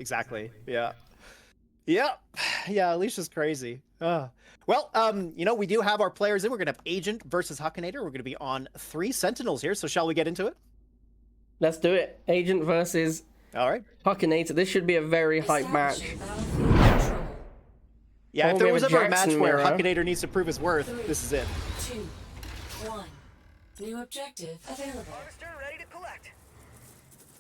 exactly. Yeah. Yep. Yeah, Alicia's crazy. Well, we do have our players in. We're going to have Agent versus Hukinator. We're going to be on 3 Sentinels here, so shall we get into it? Let's do it. Agent versus All right. Hukinator. This should be a very hype match. Yeah, if there was ever a match where mirror. Hukinator needs to prove his worth, this is it. 2, 1. New objective available. Ready to collect.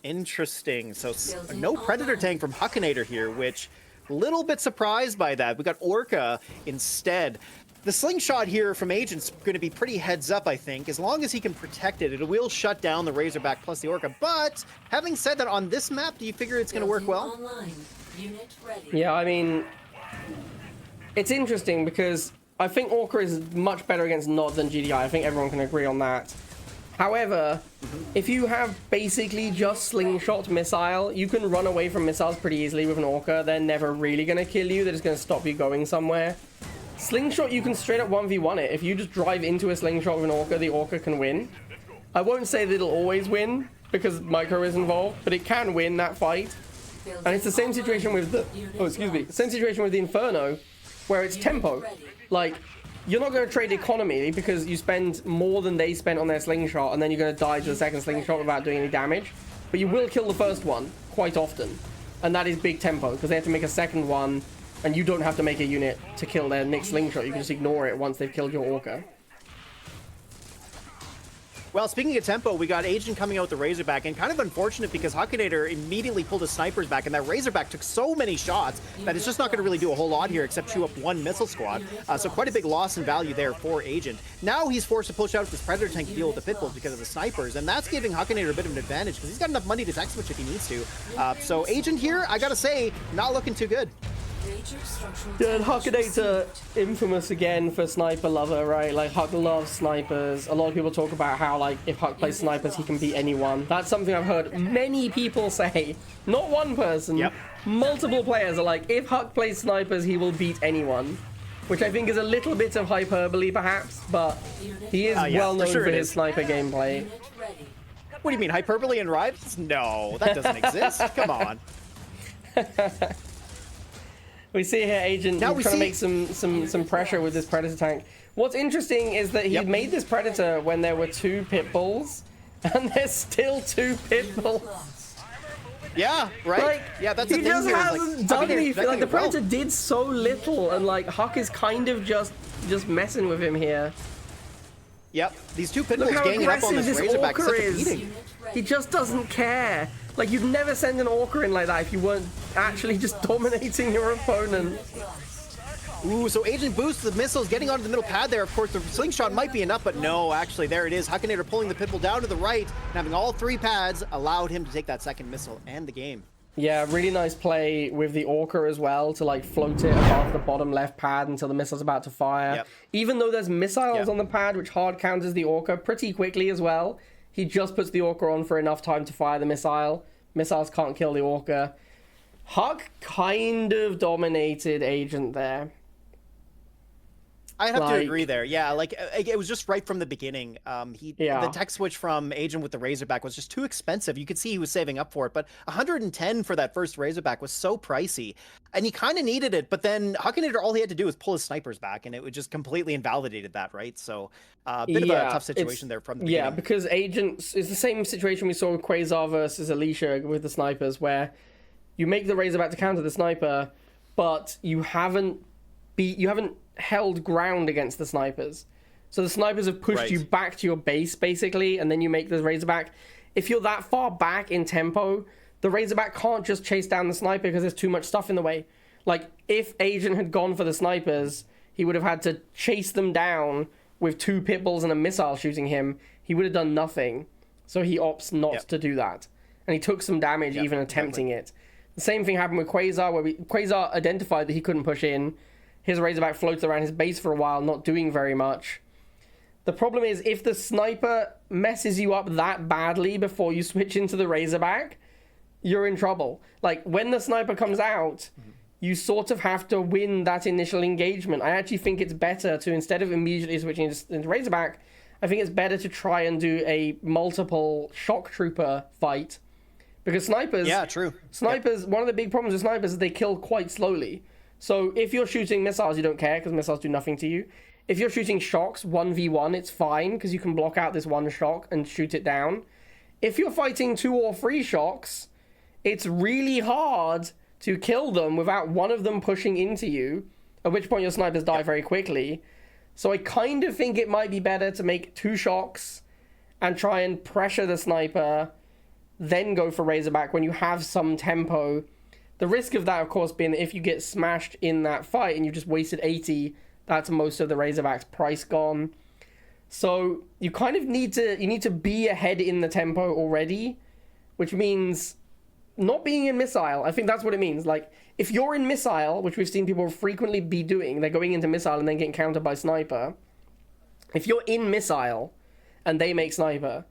Interesting. So no Predator tank from Hukinator here, which a little bit surprised by that. We got Orca instead. The slingshot here from Agent's going to be pretty heads up, I think. As long as he can protect it, it will shut down the Razorback plus the Orca. But having said that, on this map, do you figure it's going to work well? Unit ready. Yeah, I mean, it's interesting because I think Orca is much better against Nod than GDI. I think everyone can agree on that. However, if you have basically just slingshot missile, you can run away from missiles pretty easily with an Orca. They're never really going to kill you. They're just going to stop you going somewhere. Slingshot, you can straight up 1v1 it. If you just drive into a slingshot with an Orca, the Orca can win. I won't say that it'll always win because Micro is involved, but it can win that fight. And it's the same situation with the... Oh, excuse me. Same situation with the Inferno, where it's tempo. Like, you're not going to trade economy because you spend more than they spent on their slingshot, and then you're going to die to the second slingshot without doing any damage. But you will kill the first one quite often. And that is big tempo, because they have to make a second one, and you don't have to make a unit to kill their next slingshot. You can just ignore it once they've killed your Orca. Well, speaking of tempo, we got Agent coming out with the Razorback, and kind of unfortunate because Hukinator immediately pulled his snipers back, and that Razorback took so many shots that it's just not going to really do a whole lot here except chew up 1 missile squad. So quite a big loss in value there for Agent. Now he's forced to push out this Predator tank to deal with the Pitbulls because of the snipers, and that's giving Hukinator a bit of an advantage because he's got enough money to tech switch if he needs to. So Agent here, I gotta say, not looking too good. Yeah, and Hukinator, infamous again for sniper lover, right? Like, Huk loves snipers. A lot of people talk about how, like, if Huk plays snipers, he can beat anyone. That's something I've heard many people say. Not one person. Yep. Multiple players are like, if Huk plays snipers, he will beat anyone. Which I think is a little bit of hyperbole, perhaps, but he is well known for his sniper gameplay. What do you mean, hyperbole and rivals? No, that doesn't exist. Come on. We see here Agent trying to make some pressure with this Predator tank. What's interesting is that he made this Predator when there were 2 Pitbulls, and there's still 2 Pitbulls. Yeah, right? Like, yeah, that's the thing. He just hasn't done anything. Like, the Predator well. did so little, and like Huk is kind of just messing with him here. Yep, these 2 Pitbulls ganging up on this Razorback is such a beating. He just doesn't care. Like, you'd never send an Orca in like that if you weren't actually just dominating your opponent. Ooh, so Agent boosts the missiles, getting onto the middle pad there. Of course, the slingshot might be enough, but no, actually, there it is. Hukinator pulling the Pitbull down to the right, and having all 3 pads allowed him to take that second missile and the game. Yeah, really nice play with the Orca as well to, like, float it above the bottom left pad until the missile's about to fire. Yep. Even though there's missiles on the pad, which hard counters the Orca pretty quickly as well, he just puts the Orca on for enough time to fire the missile. Missiles can't kill the Orca. Huk kind of dominated Agent there. I'd have to agree there. Yeah, like, it was just right from the beginning. The tech switch from Agent with the Razorback was just too expensive. You could see he was saving up for it, but 110 for that first Razorback was so pricey, and he kind of needed it, but then Hukinator, all he had to do was pull his snipers back, and it would just completely invalidated that, right? So, a bit of a tough situation there from the beginning. Yeah, because Agent is the same situation we saw with Quasar versus Alicia with the snipers, where you make the Razorback to counter the sniper, but you haven't held ground against the snipers. So the snipers have pushed you back to your base, basically, and then you make the Razorback. If you're that far back in tempo, the Razorback can't just chase down the sniper because there's too much stuff in the way. Like, if Agent had gone for the snipers, he would have had to chase them down with 2 Pitbulls and a missile shooting him. He would have done nothing. So he opts not to do that. And he took some damage even attempting it. The same thing happened with Quasar, where Quasar identified that he couldn't push in. His Razorback floats around his base for a while, not doing very much. The problem is, if the sniper messes you up that badly before you switch into the Razorback, you're in trouble. Like, when the sniper comes out, you sort of have to win that initial engagement. I actually think it's better to, instead of immediately switching into Razorback, I think it's better to try and do a multiple shock trooper fight Because snipers... Yeah, true. Snipers, one of the big problems with snipers is they kill quite slowly. So if you're shooting missiles, you don't care, because missiles do nothing to you. If you're shooting shocks 1v1, it's fine, because you can block out this one shock and shoot it down. If you're fighting 2 or 3 shocks, it's really hard to kill them without one of them pushing into you, at which point your snipers die very quickly. So I kind of think it might be better to make 2 shocks and try and pressure the sniper, then go for Razorback when you have some tempo. The risk of that, of course, being that if you get smashed in that fight and you just wasted 80, that's most of the Razorback's price gone. So you kind of need to be ahead in the tempo already, which means not being in missile. I think that's what it means. Like, if you're in missile, which we've seen people frequently be doing, they're going into missile and then getting countered by sniper. If you're in missile and they make sniper,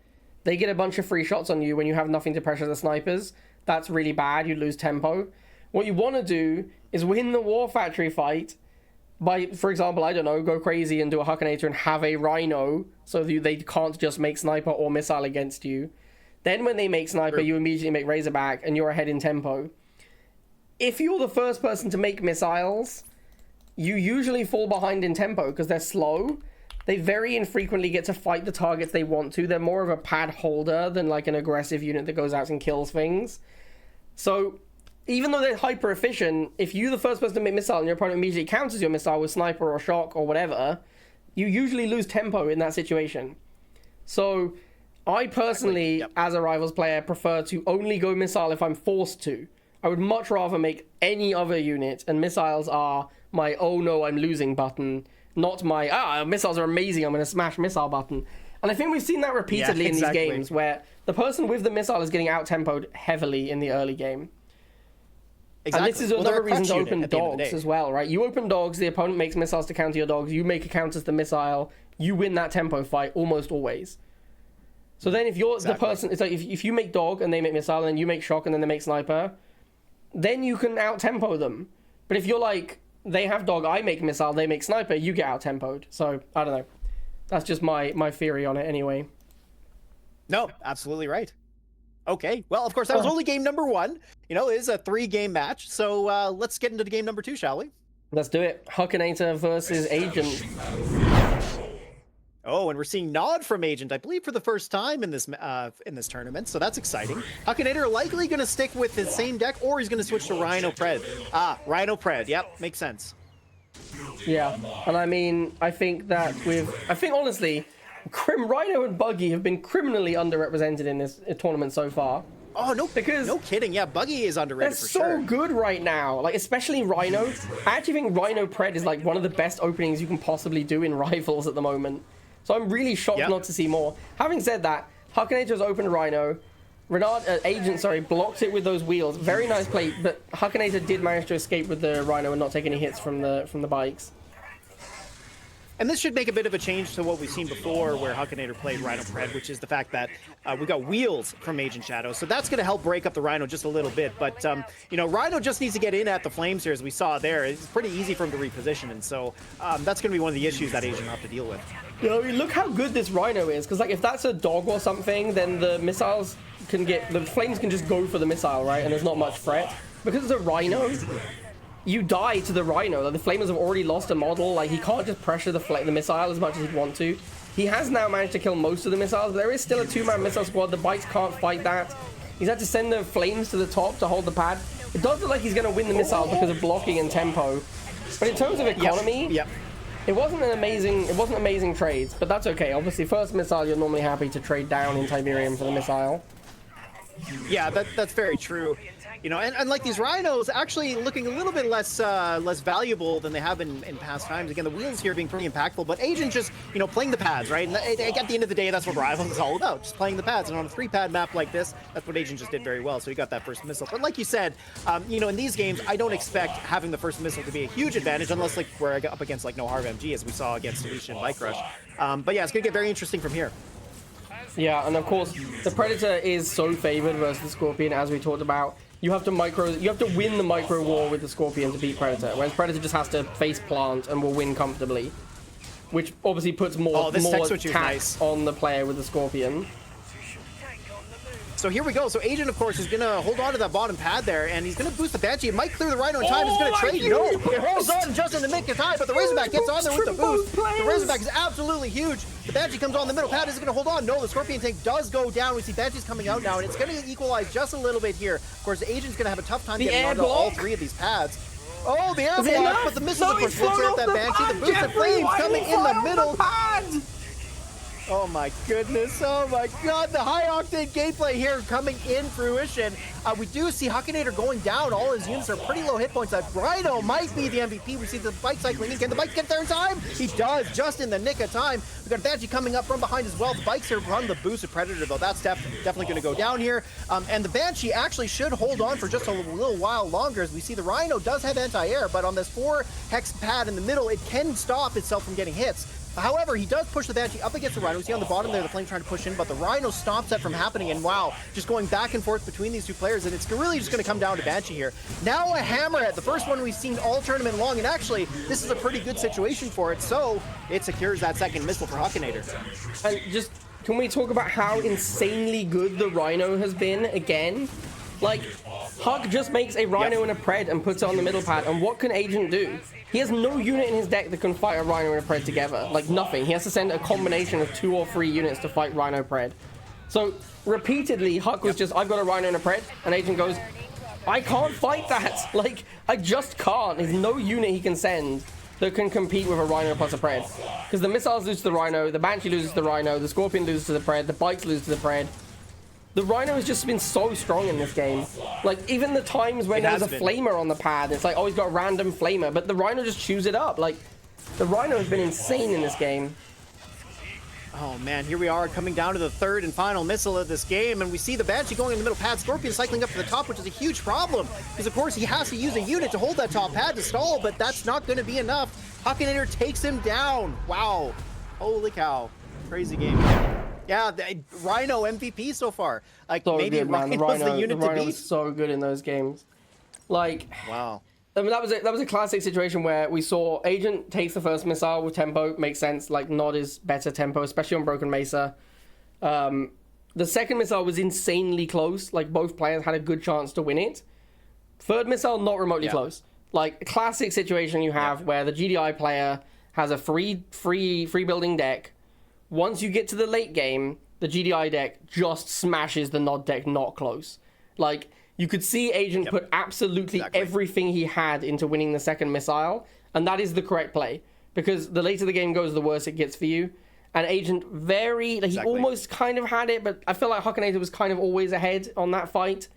they get a bunch of free shots on you when you have nothing to pressure the snipers. That's really bad. You lose tempo. What you want to do is win the War Factory fight by, for example, I don't know, go crazy and do a Hukinator and have a Rhino so that they can't just make sniper or missile against you. Then when they make sniper, you immediately make Razorback and you're ahead in tempo. If you're the first person to make missiles, you usually fall behind in tempo because they're slow. They very infrequently get to fight the targets they want to. They're more of a pad holder than like an aggressive unit that goes out and kills things. So even though they're hyper efficient, if you're the first person to make missile and your opponent immediately counters your missile with sniper or shock or whatever, you usually lose tempo in that situation. So I personally, as a Rivals player, prefer to only go missile if I'm forced to. I would much rather make any other unit, and missiles are my "oh no, I'm losing" button, not my missiles are amazing, I'm going to smash missile button. And I think we've seen that repeatedly in these games, where the person with the missile is getting out-tempoed heavily in the early game. Exactly. And this is another reason to open dogs as well, right? You open dogs, the opponent makes missiles to counter your dogs, you make a counter to the missile, you win that tempo fight almost always. So then if you're the person, it's like if you make dog and they make missile and then you make shock and then they make sniper, then you can out-tempo them. But if you're like, they have dog, I make missile, they make sniper, you get out-tempoed. So, I don't know. That's just my theory on it anyway. No, absolutely right. Okay, well, of course, that was only game number 1. You know, it is a 3-game match. So let's get into the game number 2, shall we? Let's do it. Hukinator versus Agent. Oh, and we're seeing Nod from Agent, I believe, for the first time in this tournament, so that's exciting. Hukinator likely going to stick with his same deck, or he's going to switch to Rhino Pred. Rhino Pred, yep, makes sense. Yeah, and I mean, I think honestly, Rhino and Buggy have been criminally underrepresented in this tournament so far. Oh, no kidding. Yeah, Buggy is underrated for sure. They're so good right now. Like, especially Rhino. I actually think Rhino Pred is like one of the best openings you can possibly do in Rivals at the moment. So I'm really shocked not to see more. Having said that, Hukinator's opened Rhino. Agent blocked it with those wheels. Very nice play, but Hukinator did manage to escape with the Rhino and not take any hits from the bikes. And this should make a bit of a change to what we've seen before where Hukinator played Rhino Pred, which is the fact that we got wheels from Agent Shadow. So that's going to help break up the Rhino just a little bit. But, you know, Rhino just needs to get in at the flames here, as we saw there. It's pretty easy for him to reposition. And so that's going to be one of the issues that Agent will have to deal with. You know, look how good this Rhino is. Because, like, if that's a dog or something, then the missiles the flames can just go for the missile, right? And there's not much threat. Because it's a Rhino, you die to the Rhino. Like, the Flamers have already lost a model. Like, he can't just pressure the missile as much as he'd want to. He has now managed to kill most of the missiles. There is still a 2-man missile squad. The bikes can't fight that. He's had to send the flames to the top to hold the pad. It does look like he's going to win the missile because of blocking and tempo. But in terms of economy, it wasn't amazing trades, but that's okay. Obviously, first missile, you're normally happy to trade down in Tiberium for the missile. Yeah, that's very true. You know, and like these Rhinos actually looking a little bit less valuable than they have been in past times. Again, the wheels here being pretty impactful, but Agent just, you know, playing the pads, right? And at the end of the day, that's what Rivals is all about, just playing the pads. And on a 3-pad map like this, that's what Agent just did very well. So he got that first missile. But like you said, you know, in these games, I don't expect having the first missile to be a huge advantage, unless like we're up against like No Harm MG, as we saw against Alicia and Bike Rush. But yeah, it's gonna get very interesting from here. Yeah, and of course, the Predator is so favored versus the Scorpion, as we talked about. You have to win the micro war with the Scorpion to beat Predator, whereas Predator just has to face plant and will win comfortably, which obviously puts more tax on the player with the Scorpion. So here we go. So Agent, of course, is going to hold on to that bottom pad there, and he's going to boost the Banshee. It might clear the Rhino in time. It's going to trade. No, it holds on just in the nick of time, but the Razorback gets on there with the boost. The Razorback is absolutely huge. The Banshee comes on the middle pad. Is it going to hold on? No, the Scorpion tank does go down. We see Banshees coming out now, and it's going to equalize just a little bit here. Of course, the Agent's going to have a tough time getting onto all three of these pads. Oh, the air block, but the missiles, of course, will trap that Banshee. The boosted flames coming in the middle. Oh my goodness, oh my god, the high octane gameplay here coming in fruition. We do see Hukinator going down. All his units are pretty low hit points. That Rhino might be the MVP. We see the bike cycling in. Can the bike get there in time? He does, just in the nick of time. We got Banshee coming up from behind as well. The bikes here run the boosted Predator, though. That's definitely going to go down here. And the Banshee actually should hold on for just a little while longer, as we see the Rhino does have anti-air, but on this 4 hex pad in the middle, it can stop itself from getting hits. However, he does push the Banshee up against the Rhino. We see on the bottom there the Flame trying to push in, but the Rhino stops that from happening. And wow, just going back and forth between these two players, and it's really just going to come down to Banshee here. Now a Hammerhead, the first one we've seen all tournament long, and actually, this is a pretty good situation for it, so it secures that second missile for Hukinator. And just, can we talk about how insanely good the Rhino has been again? Like, Huck just makes a Rhino and a Pred and puts it on the middle pad, and what can Agent do? He has no unit in his deck that can fight a Rhino and a Pred together. Like, nothing. He has to send a combination of 2 or 3 units to fight Rhino Pred. So, repeatedly, Huck was just, I've got a Rhino and a Pred, and Agent goes, I can't fight that! Like, I just can't. There's no unit he can send that can compete with a Rhino plus a Pred. Because the missiles lose to the Rhino, the Banshee loses to the Rhino, the Scorpion loses to the Pred, the bikes lose to the Pred. The Rhino has just been so strong in this game. Like, even the times when there's a flamer on the pad, it's like, oh, he's got a random flamer, but the Rhino just chews it up. Like, the Rhino has been insane in this game. Oh man, here we are coming down to the third and final missile of this game, and we see the Banshee going in the middle pad, Scorpion cycling up to the top, which is a huge problem, because of course he has to use a unit to hold that top pad to stall, but that's not going to be enough. Hukinator takes him down. Wow. Holy cow. Crazy game. Yeah, the Rhino MVP so far. Like, So maybe good, man. Rhino's the unit the to Rhino beat. was so good in those games. Like, Wow. I mean, that was a classic situation where we saw Agent takes the first missile with tempo, makes sense. Like, Nod is better tempo, especially on Broken Mesa. The second missile was insanely close. Like, both players had a good chance to win it. Third missile, not remotely close. Like, a classic situation you have where the GDI player has a free building deck. Once you get to the late game, the GDI deck just smashes the Nod deck not close. Like, you could see Agent put absolutely everything he had into winning the second missile, and that is the correct play. Because the later the game goes, the worse it gets for you. And Agent he almost kind of had it, but I feel like Hukinator was kind of always ahead on that fight.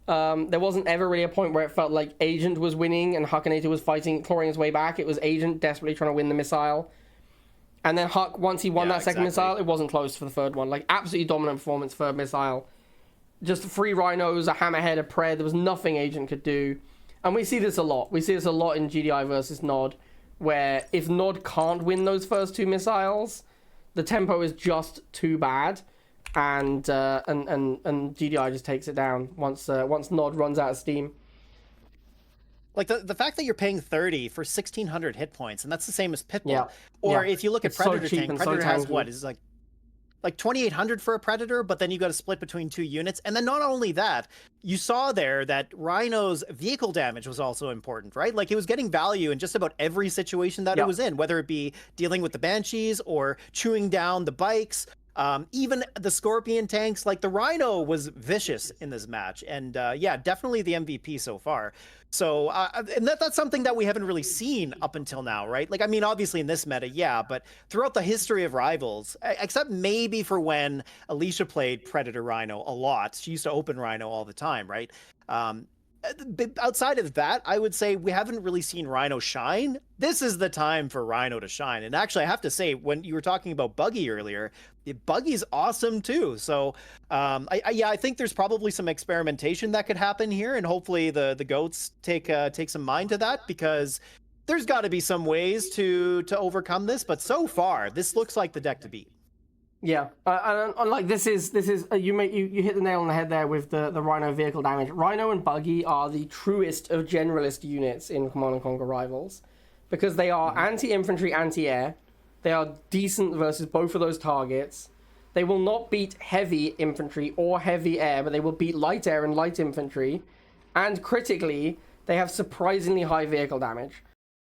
There wasn't ever really a point where it felt like Agent was winning and Hukinator was clawing his way back. It was Agent desperately trying to win the missile. And then Huck, once he won that second missile, it wasn't close for the third one. Like, absolutely dominant performance, third missile. Just 3 Rhinos, a Hammerhead, a Pred. There was nothing Agent could do. And we see this a lot. We see this a lot in GDI versus Nod, where if Nod can't win those first 2 missiles, the tempo is just too bad. And GDI just takes it down once Nod runs out of steam. Like, the fact that you're paying 30 for 1,600 hit points, and that's the same as Pitbull. Yeah. Or if you look at Predator cheap tank, and Predator so has tanky. what? Is like 2,800 for a Predator, but then you got to split between 2 units. And then not only that, you saw there that Rhino's vehicle damage was also important, right? Like, it was getting value in just about every situation that it was in, whether it be dealing with the Banshees or chewing down the bikes. Even the Scorpion tanks, like the Rhino was vicious in this match, and yeah, definitely the MVP so far. So, and that's something that we haven't really seen up until now, right? Like, I mean, obviously in this meta, yeah, but throughout the history of Rivals, except maybe for when Alicia played Predator Rhino a lot, she used to open Rhino all the time, right? Outside of that, I would say we haven't really seen Rhino shine. This is the time for Rhino to shine. And actually, I have to say, when you were talking about Buggy earlier, Buggy's awesome too. So I think there's probably some experimentation that could happen here, and hopefully the GOATs take some mind to that, because there's got to be some ways to overcome this. But so far, this looks like the deck to beat. Yeah, and like this is you hit the nail on the head there with the Rhino vehicle damage. Rhino and Buggy are the truest of generalist units in Command & Conquer Rivals, because they are anti-infantry, anti-air. They are decent versus both of those targets. They will not beat heavy infantry or heavy air, but they will beat light air and light infantry. And critically, they have surprisingly high vehicle damage.